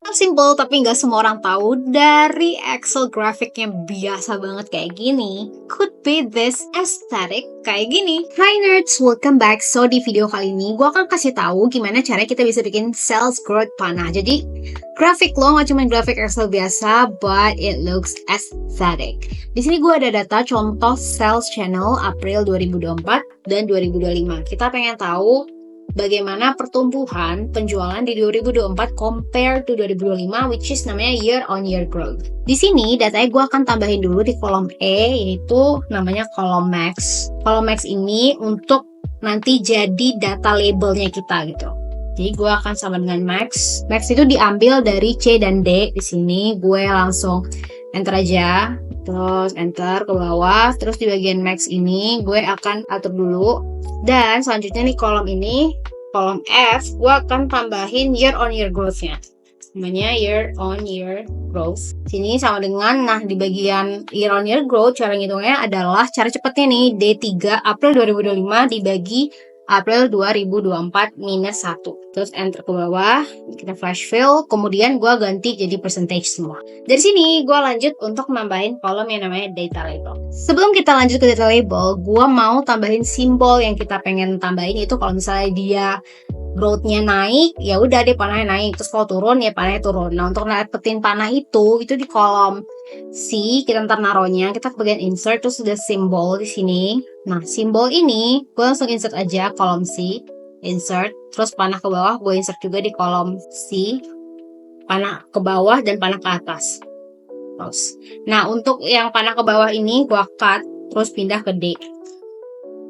Simple tapi nggak semua orang tahu dari Excel grafiknya biasa banget kayak gini could be this aesthetic kayak gini. Hi nerds, welcome back. So di video kali ini gue akan kasih tahu gimana cara kita bisa bikin sales growth panah. Jadi grafik lo nggak cuma grafik Excel biasa, but it looks aesthetic. Di sini gue ada data contoh sales channel April 2024 dan 2025. Kita pengen tahu bagaimana pertumbuhan penjualan di 2024 compare to 2025, which is namanya year on year growth. Di sini datanya gue akan tambahin dulu di kolom E, yaitu namanya kolom max. Kolom max ini untuk nanti jadi data labelnya kita gitu. Jadi gue akan sama dengan max. Max itu diambil dari C dan D. Di sini gue langsung enter aja, terus enter ke bawah, terus di bagian max ini gue akan atur dulu. Dan selanjutnya nih kolom ini, kolom F, gue akan tambahin year on year growth-nya. Namanya year on year growth. Sini sama dengan, nah di bagian year on year growth, cara ngitungnya adalah, cara cepetnya nih, D3 April 2025 dibagi April 2024 minus 1. Terus enter ke bawah, kita flash fill, kemudian gue ganti jadi percentage semua. Dari sini gue lanjut untuk nambahin kolom yang namanya data label. Sebelum kita lanjut ke data label, gue mau tambahin simbol yang kita pengen tambahin, itu kalau misalnya dia growth-nya naik, ya udah dia panahnya naik. Terus kalau turun, ya panahnya turun. Nah, untuk dapetin panah itu di kolom C, kita ntar naruhnya, kita ke bagian insert, terus ada simbol di sini. Nah, simbol ini, gue langsung insert aja kolom C, insert, terus panah ke bawah, gue insert juga di kolom C, panah ke bawah dan panah ke atas. Terus, nah untuk yang panah ke bawah ini, gue cut, terus pindah ke D.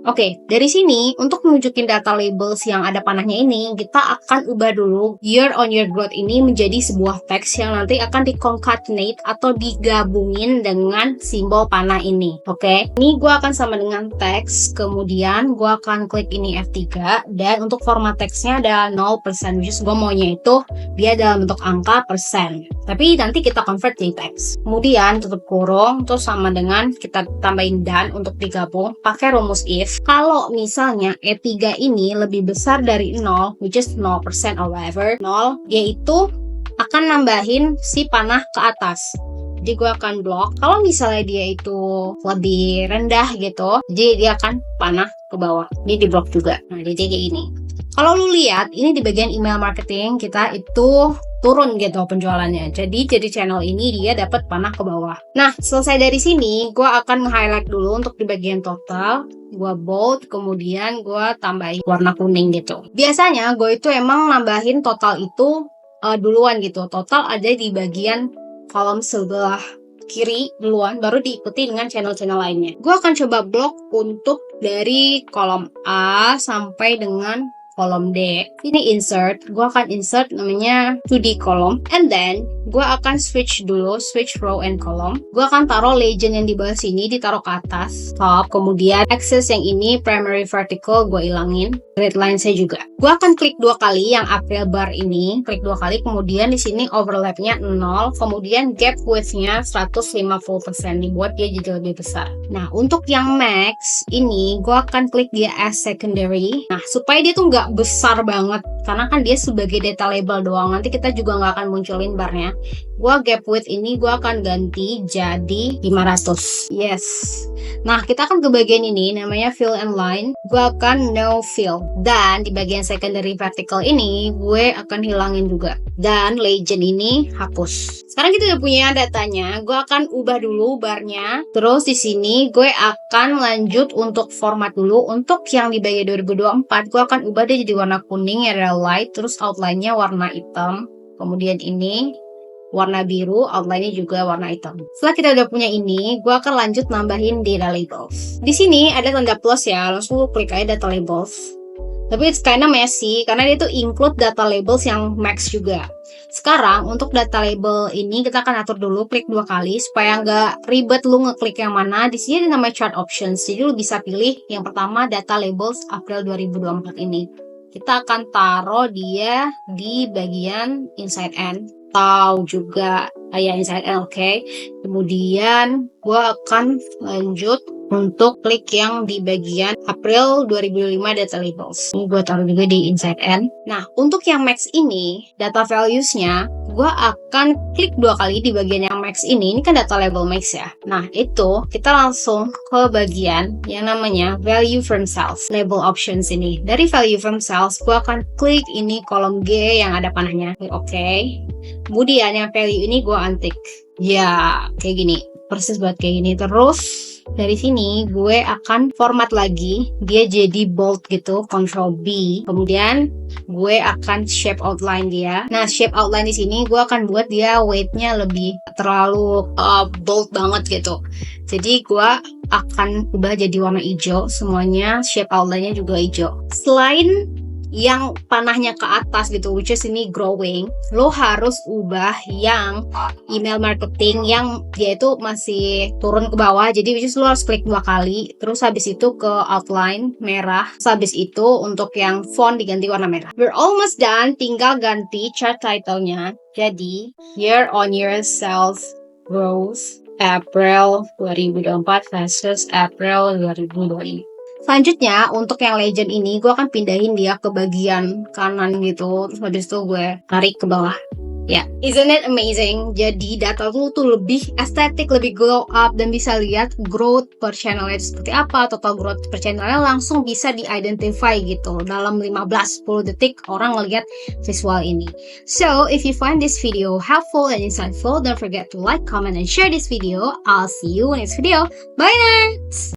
Oke, dari sini untuk menunjukin data labels yang ada panahnya ini, kita akan ubah dulu year on year growth ini menjadi sebuah teks yang nanti akan di-concatenate atau digabungin dengan simbol panah ini. Oke, ini gue akan sama dengan teks, kemudian gue akan klik ini F3, dan untuk format teksnya ada 0%, which is gue maunya itu dia dalam bentuk angka persen. Tapi nanti kita convert jadi teks. Kemudian tutup kurung, terus sama dengan kita tambahin dan untuk digabung pakai rumus if. Kalau misalnya E3 ini lebih besar dari 0, which is 0% or whatever, 0, yaitu akan nambahin si panah ke atas. Jadi gue akan blok. Kalau misalnya dia itu lebih rendah gitu, jadi dia akan panah ke bawah. Ini di blok juga. Nah, jadi kayak gini. Kalau lu lihat, ini di bagian email marketing kita itu turun gitu penjualannya. Jadi channel ini dia dapat panah ke bawah. Nah, selesai dari sini, gue akan nge-highlight dulu untuk di bagian total. Gue bold, kemudian gue tambahin warna kuning gitu. Biasanya gue itu emang nambahin total itu duluan gitu. Total ada di bagian kolom sebelah kiri duluan, baru diikuti dengan channel-channel lainnya. Gue akan coba blok untuk dari kolom A sampai dengan kolom D. Ini insert, gue akan insert namanya 2D column, and then gue akan switch dulu, switch row and column. Gue akan taruh legend yang di bawah sini, ditaruh ke atas, top, kemudian axis yang ini primary vertical gue ilangin, grid line saya juga. Gue akan klik 2 kali yang April bar ini, klik 2 kali, kemudian di sini overlapnya 0, kemudian gap width-nya 150%, dibuat dia jadi lebih besar. Nah, untuk yang max ini, gue akan klik dia as secondary. Nah, supaya dia tuh nggak besar banget, karena kan dia sebagai data label doang, nanti kita juga nggak akan munculin barnya. Gua gap width ini gua akan ganti jadi 500. Yes. Nah, kita akan ke bagian ini namanya fill and line. Gua akan no fill. Dan di bagian secondary vertical ini gue akan hilangin juga. Dan legend ini hapus. Sekarang kita udah punya datanya. Gue akan ubah dulu barnya. Terus di sini gue akan lanjut untuk format dulu. Untuk yang di bagian 2024 gue akan ubah dia jadi warna kuning yang adalah light. Terus outline-nya warna hitam. Kemudian ini warna biru, outline-nya juga warna hitam. Setelah kita udah punya ini, gue akan lanjut nambahin data labels. Di sini ada tanda plus ya, langsung klik aja data labels. Tapi it's kinda messy, karena dia tuh include data labels yang max juga. Sekarang, untuk data label ini kita akan atur dulu, klik 2 kali, supaya nggak ribet lu ngeklik yang mana. Di sini ada namanya chart options, jadi lu bisa pilih yang pertama data labels April 2024 ini. Kita akan taruh dia di bagian inside end. Tahu juga kayak inside end, oke. Kemudian gue akan lanjut untuk klik yang di bagian April 2005 data labels. Ini gue taruh juga di inside end. Nah, untuk yang max ini, data values-nya gue akan klik 2 kali di bagian yang max ini kan data label max ya. Nah itu kita langsung ke bagian yang namanya value from cells, label options ini. Dari value from cells gue akan klik ini kolom G yang ada panahnya. Oke. Kemudian yang value ini gue untick. Ya kayak gini, persis buat kayak gini. Terus dari sini gue akan format lagi, dia jadi bold gitu, Ctrl B. Kemudian gue akan shape outline dia. Nah, shape outline di sini gue akan buat dia weight-nya lebih terlalu bold banget gitu. Jadi gue akan ubah jadi warna hijau, semuanya shape outline-nya juga hijau. Selain yang panahnya ke atas gitu, which is ini growing, lo harus ubah yang email marketing yang dia itu masih turun ke bawah, jadi which is lo harus klik 2 kali, terus habis itu ke outline merah, terus habis itu untuk yang font diganti warna merah. We're almost done, tinggal ganti chart title-nya jadi year on year sales growth April 2024 versus April 2025. Selanjutnya, untuk yang legend ini, gue akan pindahin dia ke bagian kanan gitu. Terus habis itu gue tarik ke bawah. Ya, isn't it amazing? Jadi data lu tuh lebih estetik, lebih glow up, dan bisa lihat growth per channelnya seperti apa, total growth per channelnya langsung bisa di-identify gitu. Dalam 15-10 detik orang ngelihat visual ini. So, if you find this video helpful and insightful, don't forget to like, comment, and share this video. I'll see you in next video. Bye nerds!